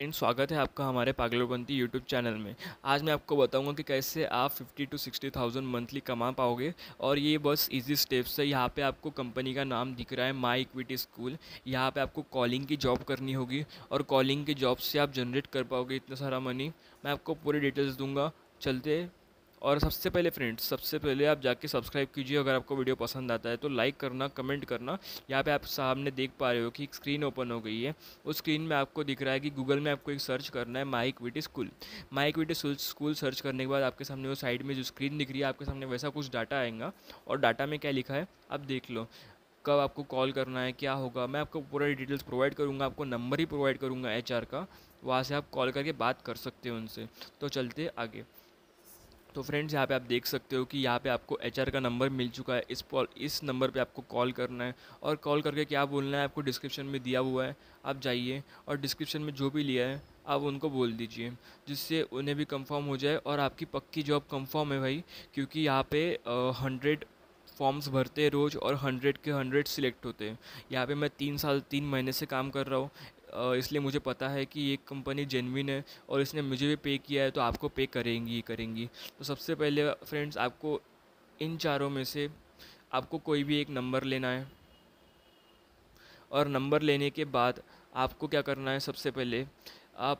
Friends, स्वागत है आपका हमारे पागलोपंती यूट्यूब चैनल में। आज मैं आपको बताऊंगा कि कैसे आप 50 to 60,000 मंथली कमा पाओगे। और ये बस इजी स्टेप्स है। यहाँ पे आपको कंपनी का नाम दिख रहा है, माई इक्विटी स्कूल। यहाँ पे आपको कॉलिंग की जॉब करनी होगी और कॉलिंग की जॉब से आप जनरेट कर पाओगे इतना सारा मनी। मैं आपको पूरी डिटेल्स दूंगा। चलते। और सबसे पहले फ्रेंड्स, सबसे पहले आप जाके सब्सक्राइब कीजिए। अगर आपको वीडियो पसंद आता है तो लाइक करना, कमेंट करना। यहाँ पे आप सामने देख पा रहे हो कि एक स्क्रीन ओपन हो गई है। उस स्क्रीन में आपको दिख रहा है कि गूगल में आपको एक सर्च करना है, my equity school. My equity school search करने के बाद आपके सामने वो साइड में जो स्क्रीन दिख रही है, आपके सामने वैसा कुछ डाटा आएगा। और डाटा में क्या लिखा है आप देख लो। कब आपको कॉल करना है, क्या होगा, मैं आपको पूरा डिटेल्स प्रोवाइड करूँगा। आपको नंबर ही प्रोवाइड करूँगा एचआर का। वहाँ से आप कॉल करके बात कर सकते हो उनसे। तो चलते आगे। तो फ्रेंड्स, यहाँ पे आप देख सकते हो कि यहाँ पे आपको एचआर का नंबर मिल चुका है। इस नंबर पे आपको कॉल करना है। और कॉल करके क्या बोलना है आपको डिस्क्रिप्शन में दिया हुआ है। आप जाइए और डिस्क्रिप्शन में जो भी लिया है आप उनको बोल दीजिए, जिससे उन्हें भी कंफर्म हो जाए और आपकी पक्की जॉब कंफर्म है भाई। क्योंकि यहाँ पे 100 फॉर्म्स भरते हैं रोज़ और 100 के 100 सिलेक्ट होते हैं। यहाँ पे मैं 3 साल 3 महीने से काम कर रहा हूँ। इसलिए मुझे पता है कि ये कंपनी जेन्युइन है और इसने मुझे भी पे किया है, तो आपको पे करेंगी ही करेंगी। तो सबसे पहले फ्रेंड्स, आपको इन चारों में से आपको कोई भी एक नंबर लेना है। और नंबर लेने के बाद आपको क्या करना है, सबसे पहले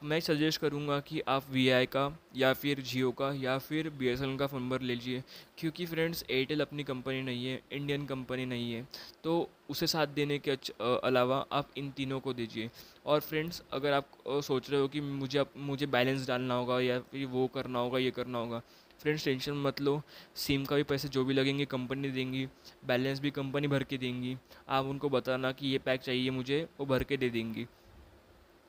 मैं सजेस्ट करूँगा कि आप वीआई का या फिर जियो का या फिर बीएसएनएल का नंबर ले लीजिए। क्योंकि फ्रेंड्स, एयरटेल अपनी कंपनी नहीं है, इंडियन कंपनी नहीं है। तो उसे साथ देने के अलावा आप इन तीनों को दीजिए। और फ्रेंड्स, अगर आप सोच रहे हो कि मुझे बैलेंस डालना होगा या फिर वो करना होगा, ये करना होगा, फ्रेंड्स टेंशन मत लो। सिम का भी पैसे जो भी लगेंगे कंपनी देंगी, बैलेंस भी कंपनी भर के देंगी। आप उनको बताना कि ये पैक चाहिए मुझे, वो भर के दे देंगी।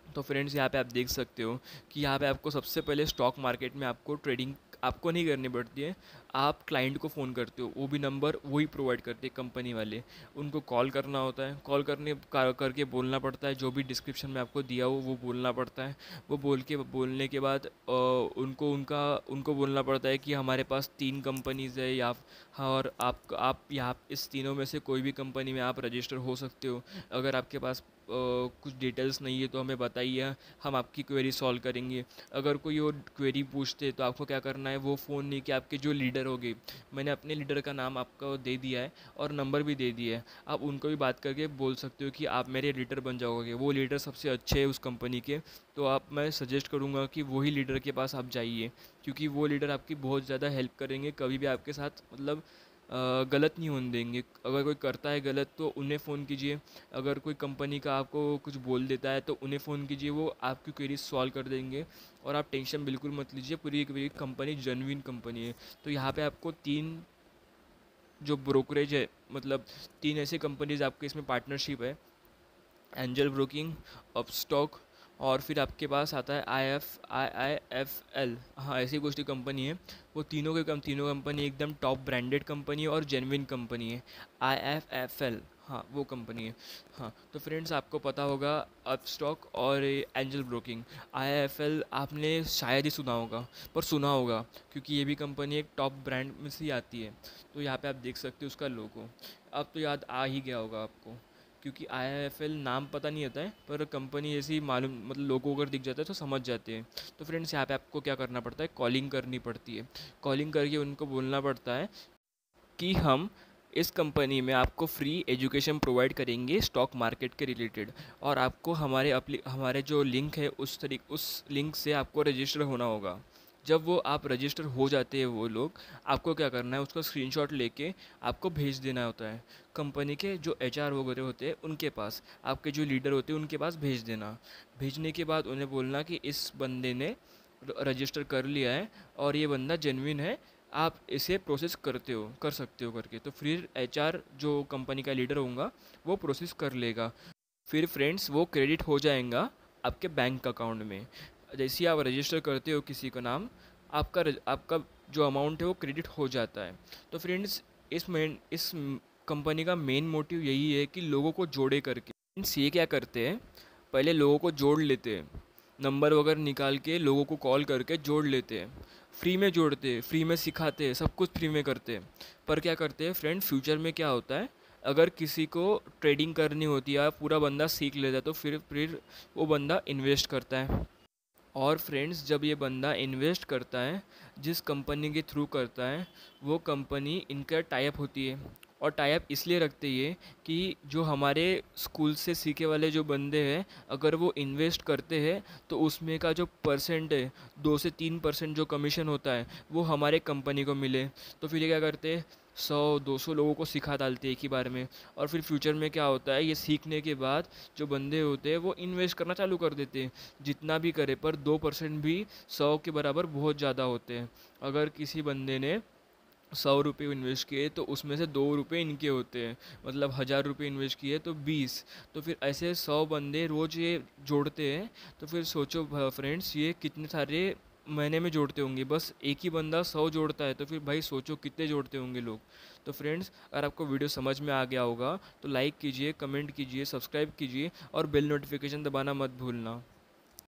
तो फ्रेंड्स, यहाँ पे आप देख सकते हो कि यहाँ पे आपको सबसे पहले स्टॉक मार्केट में आपको ट्रेडिंग आपको नहीं करनी पड़ती है। आप क्लाइंट को फ़ोन करते हो, वो भी नंबर वही प्रोवाइड करते हैं कंपनी वाले। उनको कॉल करना होता है, कॉल करके बोलना पड़ता है, जो भी डिस्क्रिप्शन में आपको दिया हो वो बोलना पड़ता है। वो बोलने के बाद उनको बोलना पड़ता है कि हमारे पास 3 कंपनीज़ है या और आप यहाँ इस तीनों में से कोई भी कंपनी में आप रजिस्टर हो सकते हो। अगर आपके पास कुछ डिटेल्स नहीं है तो हमें बताइए, हम आपकी क्वेरी सॉल्व करेंगे। अगर कोई और क्वेरी पूछते तो आपको क्या करना है, वो फ़ोन नहीं कि आपके जो लीडर होंगे, मैंने अपने लीडर का नाम आपको दे दिया है और नंबर भी दे दिया है। आप उनको भी बात करके बोल सकते हो कि आप मेरे लीडर बन जाओगे। वो लीडर सबसे अच्छे हैं उस कंपनी के। तो मैं सजेस्ट करूँगा कि वही लीडर के पास आप जाइए। क्योंकि वो लीडर आपकी बहुत ज़्यादा हेल्प करेंगे, कभी भी आपके साथ मतलब गलत नहीं होने देंगे। अगर कोई करता है गलत तो उन्हें फ़ोन कीजिए। अगर कोई कंपनी का आपको कुछ बोल देता है तो उन्हें फ़ोन कीजिए, वो आपकी क्वेरी सॉल्व कर देंगे। और आप टेंशन बिल्कुल मत लीजिए, पूरी पूरी कंपनी जेन्युइन कंपनी है। तो यहाँ पे आपको 3 जो ब्रोकरेज है, मतलब 3 ऐसी कंपनीज आपके इसमें पार्टनरशिप है। एंजल ब्रोकिंग, अपस्टॉक और फिर आपके पास आता है IIFL। हाँ, ऐसी कुछ कंपनी है। वो तीनों कंपनी एकदम टॉप ब्रांडेड कंपनी है और जेन्युइन कंपनी है। IIFL, हाँ वो कंपनी है। हाँ, तो फ्रेंड्स, आपको पता होगा अपस्टॉक और एंजल ब्रोकिंग। IIFL आपने शायद ही सुना होगा, पर सुना होगा क्योंकि ये भी कंपनी एक टॉप ब्रांड में से ही आती है। तो यहाँ पे आप देख सकते हो उसका लोगो। अब तो याद आ ही गया होगा आपको, क्योंकि IIFL नाम पता नहीं होता है पर कंपनी ऐसी मालूम, मतलब लोगों अगर दिख जाता है तो समझ जाते हैं। तो फ्रेंड्स, यहाँ पे आपको क्या करना पड़ता है, कॉलिंग करनी पड़ती है। कॉलिंग करके उनको बोलना पड़ता है कि हम इस कंपनी में आपको फ्री एजुकेशन प्रोवाइड करेंगे स्टॉक मार्केट के रिलेटेड। और आपको हमारे जो लिंक है उस लिंक से आपको रजिस्टर होना होगा। जब वो आप रजिस्टर हो जाते हैं वो लोग, आपको क्या करना है, उसका स्क्रीनशॉट लेके आपको भेज देना होता है कंपनी के जो एचआर वगैरह होते हैं उनके पास। आपके जो लीडर होते हैं उनके पास भेज देना। भेजने के बाद उन्हें बोलना कि इस बंदे ने रजिस्टर कर लिया है और ये बंदा जेन्युइन है, आप इसे प्रोसेस कर सकते हो करके। तो फिर एचआर जो कंपनी का लीडर होगा वो प्रोसेस कर लेगा। फिर फ्रेंड्स, वो क्रेडिट हो जाएगा आपके बैंक अकाउंट में। जैसे ही आप रजिस्टर करते हो किसी का नाम, आपका जो अमाउंट है वो क्रेडिट हो जाता है। तो फ्रेंड्स, इस कंपनी का मेन मोटिव यही है कि लोगों को जोड़े करके। फ्रेंड्स, ये क्या करते हैं, पहले लोगों को जोड़ लेते हैं, नंबर वगैरह निकाल के लोगों को कॉल करके जोड़ लेते हैं। फ्री में जोड़ते हैं, फ्री में सिखाते हैं, सब कुछ फ्री में करते हैं। पर क्या करते हैं फ्रेंड, फ्यूचर में क्या होता है, अगर किसी को ट्रेडिंग करनी होती है, पूरा बंदा सीख लेता है तो फिर वो बंदा इन्वेस्ट करता है। और फ्रेंड्स, जब ये बंदा इन्वेस्ट करता है, जिस कंपनी के थ्रू करता है, वो कंपनी इनका टाई अप होती है। और टाई अप इसलिए रखते हैं कि जो हमारे स्कूल से सीखे वाले जो बंदे हैं, अगर वो इन्वेस्ट करते हैं तो उसमें का जो परसेंट है, 2 से 3% जो कमीशन होता है, वो हमारे कंपनी को मिले। तो फिर ये क्या करते हैं, 100-200 लोगों को सिखा डालते हैं एक ही बार में। और फिर फ्यूचर में क्या होता है, ये सीखने के बाद जो बंदे होते हैं वो इन्वेस्ट करना चालू कर देते हैं। जितना भी करे, पर 2% भी 100 के बराबर बहुत ज़्यादा होते हैं। अगर किसी बंदे ने 100 रुपये इन्वेस्ट किए तो उसमें से 2 रुपये इनके होते हैं, मतलब 1000 रुपये इन्वेस्ट किए तो 20। तो फिर ऐसे 100 बंदे रोज़ ये जोड़ते हैं। तो फिर सोचो फ्रेंड्स, ये कितने सारे महीने में जोड़ते होंगे। बस एक ही बंदा 100 जोड़ता है, तो फिर भाई सोचो कितने जोड़ते होंगे लोग। तो फ्रेंड्स, अगर आपको वीडियो समझ में आ गया होगा तो लाइक कीजिए, कमेंट कीजिए, सब्सक्राइब कीजिए और बेल नोटिफिकेशन दबाना मत भूलना।